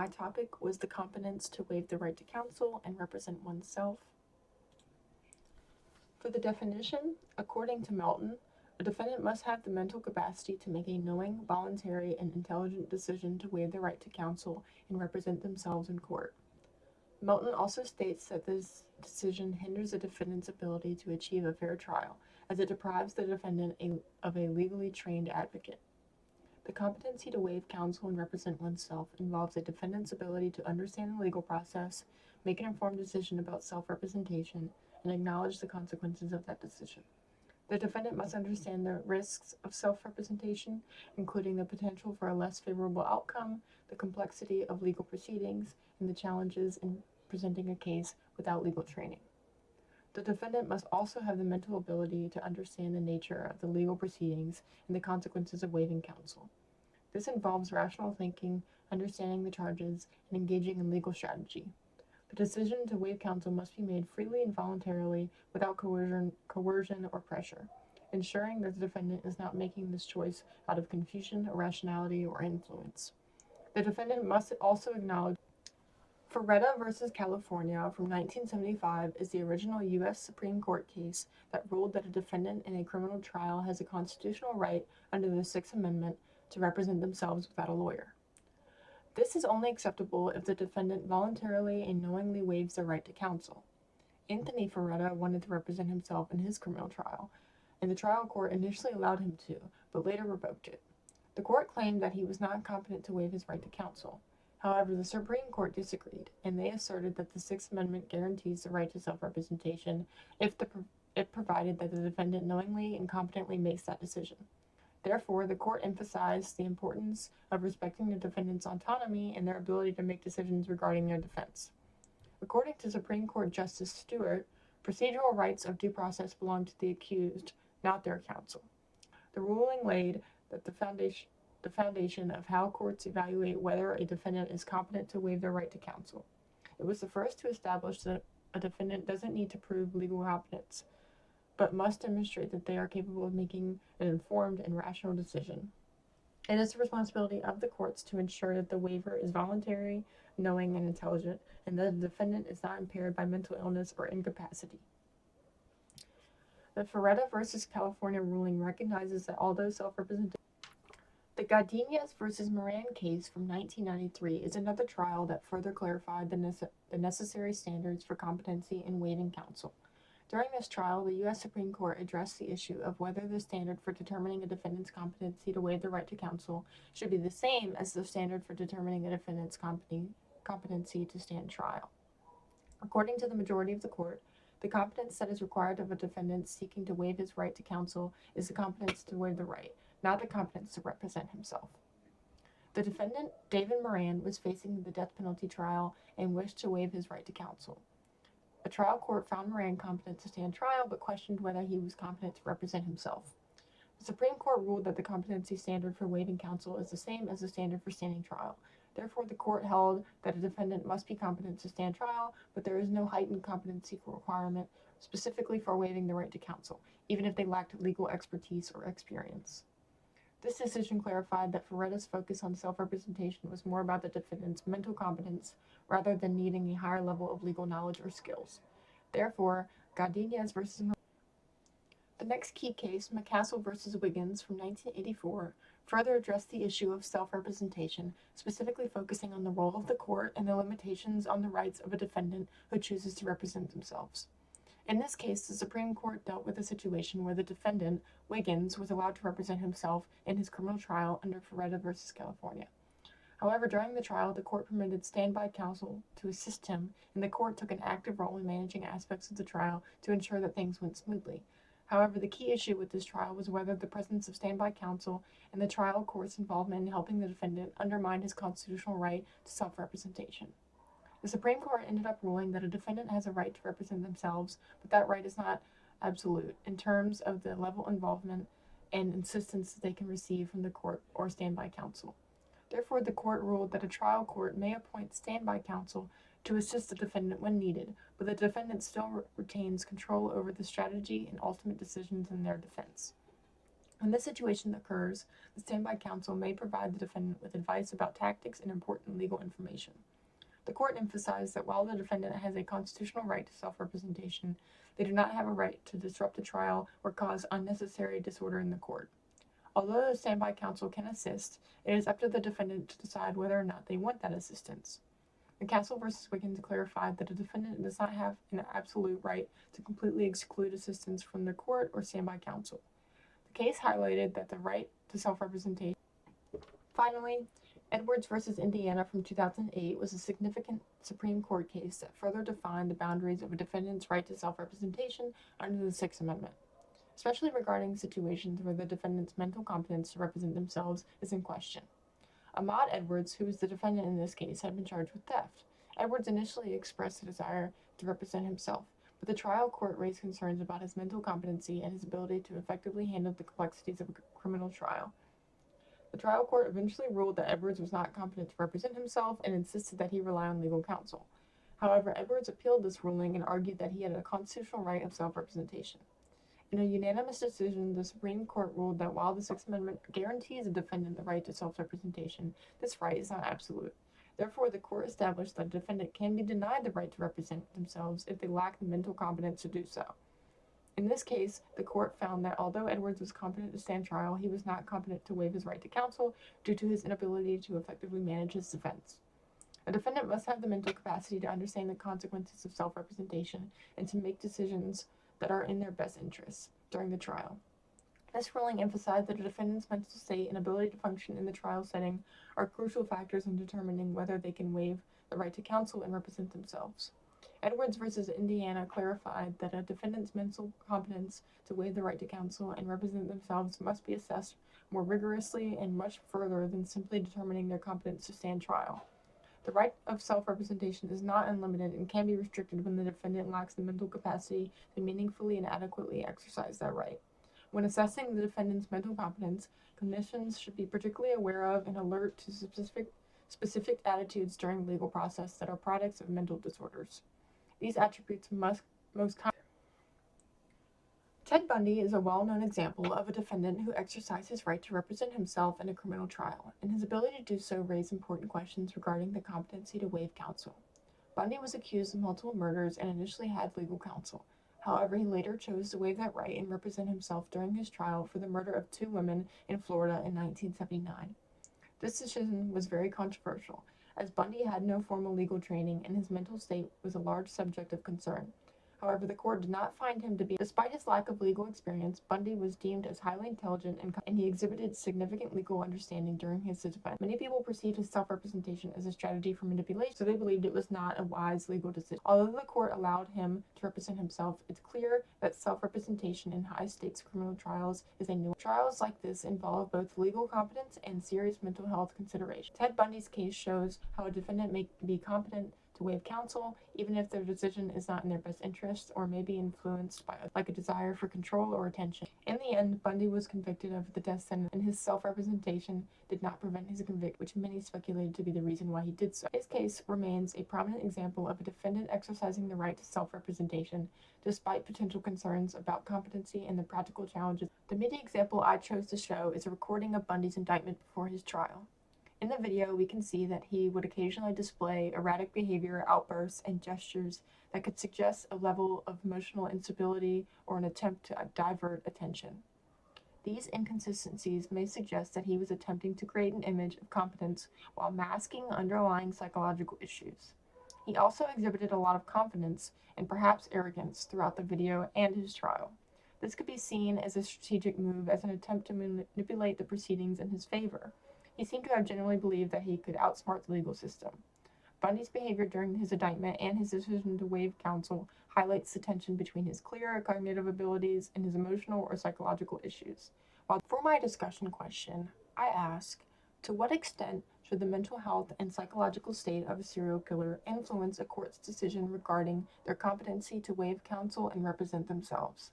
my topic was the competence to waive the right to counsel and represent oneself. For the definition, according to Melton, a defendant must have the mental capacity to make a knowing, voluntary, and intelligent decision to waive the right to counsel and represent themselves in court. Melton also states that this decision hinders a defendant's ability to achieve a fair trial, as it deprives the defendant of a legally trained advocate. The competency to waive counsel and represent oneself involves a defendant's ability to understand the legal process, make an informed decision about self-representation, and acknowledge the consequences of that decision. The defendant must understand the risks of self-representation, including the potential for a less favorable outcome, the complexity of legal proceedings, and the challenges in presenting a case without legal training. The defendant must also have the mental ability to understand the nature of the legal proceedings and the consequences of waiving counsel. This involves rational thinking, understanding the charges, and engaging in legal strategy. The decision to waive counsel must be made freely and voluntarily without coercion or pressure, ensuring that the defendant is not making this choice out of confusion, irrationality, or influence. The defendant must also acknowledge Ferretta v. California from 1975 is the original U.S. Supreme Court case that ruled that a defendant in a criminal trial has a constitutional right under the Sixth Amendment to represent themselves without a lawyer. This is only acceptable if the defendant voluntarily and knowingly waives their right to counsel. Anthony Ferretta wanted to represent himself in his criminal trial, and the trial court initially allowed him to, but later revoked it. The court claimed that he was not competent to waive his right to counsel. However, the Supreme Court disagreed, and they asserted that the Sixth Amendment guarantees the right to self-representation if provided that the defendant knowingly and competently makes that decision. Therefore, the court emphasized the importance of respecting the defendant's autonomy and their ability to make decisions regarding their defense. According to Supreme Court Justice Stewart, procedural rights of due process belong to the accused, not their counsel. The ruling laid that the foundation of how courts evaluate whether a defendant is competent to waive their right to counsel. It was the first to establish that a defendant doesn't need to prove legal competence, but must demonstrate that they are capable of making an informed and rational decision. It is the responsibility of the courts to ensure that the waiver is voluntary, knowing, and intelligent, and that the defendant is not impaired by mental illness or incapacity. The Ferretta v. California ruling recognizes that although self-representation The Godinez v. Moran case from 1993 is another trial that further clarified the necessary standards for competency in waiving counsel. During this trial, the U.S. Supreme Court addressed the issue of whether the standard for determining a defendant's competency to waive the right to counsel should be the same as the standard for determining a defendant's competency to stand trial. According to the majority of the court, the competence that is required of a defendant seeking to waive his right to counsel is the competence to waive the right, not the competence to represent himself. The defendant, David Moran, was facing the death penalty trial and wished to waive his right to counsel. A trial court found Moran competent to stand trial, but questioned whether he was competent to represent himself. The Supreme Court ruled that the competency standard for waiving counsel is the same as the standard for standing trial. Therefore, the court held that a defendant must be competent to stand trial, but there is no heightened competency requirement specifically for waiving the right to counsel, even if they lacked legal expertise or experience. This decision clarified that Ferretta's focus on self-representation was more about the defendant's mental competence rather than needing a higher level of legal knowledge or skills. Therefore, Godinez v. The next key case, McCassell v. Wiggins from 1984, further addressed the issue of self-representation, specifically focusing on the role of the court and the limitations on the rights of a defendant who chooses to represent themselves. In this case, the Supreme Court dealt with a situation where the defendant, Wiggins, was allowed to represent himself in his criminal trial under Ferretta v. California. However, during the trial, the court permitted standby counsel to assist him, and the court took an active role in managing aspects of the trial to ensure that things went smoothly. However, the key issue with this trial was whether the presence of standby counsel and the trial court's involvement in helping the defendant undermined his constitutional right to self-representation. The Supreme Court ended up ruling that a defendant has a right to represent themselves, but that right is not absolute in terms of the level of involvement and assistance that they can receive from the court or standby counsel. Therefore, the court ruled that a trial court may appoint standby counsel to assist the defendant when needed, but the defendant still retains control over the strategy and ultimate decisions in their defense. When this situation occurs, the standby counsel may provide the defendant with advice about tactics and important legal information. The court emphasized that while the defendant has a constitutional right to self-representation, they do not have a right to disrupt the trial or cause unnecessary disorder in the court. Although the standby counsel can assist, it is up to the defendant to decide whether or not they want that assistance. The Castle v. Wiggins clarified that a defendant does not have an absolute right to completely exclude assistance from the court or standby counsel. The case highlighted that the right to self-representation. Finally, Edwards v. Indiana from 2008 was a significant Supreme Court case that further defined the boundaries of a defendant's right to self-representation under the Sixth Amendment, especially regarding situations where the defendant's mental competence to represent themselves is in question. Ahmaud Edwards, who was the defendant in this case, had been charged with theft. Edwards initially expressed a desire to represent himself, but the trial court raised concerns about his mental competency and his ability to effectively handle the complexities of a criminal trial. The trial court eventually ruled that Edwards was not competent to represent himself and insisted that he rely on legal counsel. However, Edwards appealed this ruling and argued that he had a constitutional right of self-representation. In a unanimous decision, the Supreme Court ruled that while the Sixth Amendment guarantees a defendant the right to self-representation, this right is not absolute. Therefore, the court established that a defendant can be denied the right to represent themselves if they lack the mental competence to do so. In this case, the court found that although Edwards was competent to stand trial, he was not competent to waive his right to counsel due to his inability to effectively manage his defense. A defendant must have the mental capacity to understand the consequences of self-representation and to make decisions that are in their best interests during the trial. This ruling emphasized that a defendant's mental state and ability to function in the trial setting are crucial factors in determining whether they can waive the right to counsel and represent themselves. Edwards v. Indiana clarified that a defendant's mental competence to waive the right to counsel and represent themselves must be assessed more rigorously and much further than simply determining their competence to stand trial. The right of self-representation is not unlimited and can be restricted when the defendant lacks the mental capacity to meaningfully and adequately exercise that right. When assessing the defendant's mental competence, clinicians should be particularly aware of and alert to specific attitudes during the legal process that are products of mental disorders. These attributes Ted Bundy is a well-known example of a defendant who exercised his right to represent himself in a criminal trial, and his ability to do so raised important questions regarding the competency to waive counsel. Bundy was accused of multiple murders and initially had legal counsel. However, he later chose to waive that right and represent himself during his trial for the murder of 2 women in Florida in 1979. This decision was very controversial, as Bundy had no formal legal training and his mental state was a large subject of concern. However, the court did not find him to be. Despite his lack of legal experience, Bundy was deemed as highly intelligent and he exhibited significant legal understanding during his defense. Many people perceived his self-representation as a strategy for manipulation, so they believed it was not a wise legal decision. Although the court allowed him to represent himself, it's clear that self-representation in high-stakes criminal trials is a new. Trials like this involve both legal competence and serious mental health considerations. Ted Bundy's case shows how a defendant may be competent to waive counsel, even if their decision is not in their best interest or may be influenced by a desire for control or attention. In the end, Bundy was convicted of the death sentence, and his self-representation did not prevent his conviction, which many speculated to be the reason why he did so. His case remains a prominent example of a defendant exercising the right to self-representation, despite potential concerns about competency and the practical challenges. The media example I chose to show is a recording of Bundy's indictment before his trial. In the video, we can see that he would occasionally display erratic behavior, outbursts, and gestures that could suggest a level of emotional instability or an attempt to divert attention. These inconsistencies may suggest that he was attempting to create an image of competence while masking underlying psychological issues. He also exhibited a lot of confidence and perhaps arrogance throughout the video and his trial. This could be seen as a strategic move, as an attempt to manipulate the proceedings in his favor. He seemed to have genuinely believed that he could outsmart the legal system. Bundy's behavior during his indictment and his decision to waive counsel highlights the tension between his clear cognitive abilities and his emotional or psychological issues. For my discussion question, I ask, to what extent should the mental health and psychological state of a serial killer influence a court's decision regarding their competency to waive counsel and represent themselves?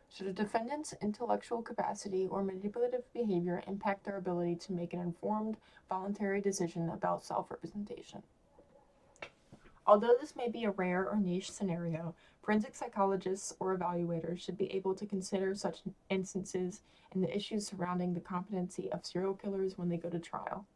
Should a defendant's intellectual capacity or manipulative behavior impact their ability to make an informed, voluntary decision about self-representation? Although this may be a rare or niche scenario, forensic psychologists or evaluators should be able to consider such instances and the issues surrounding the competency of serial killers when they go to trial.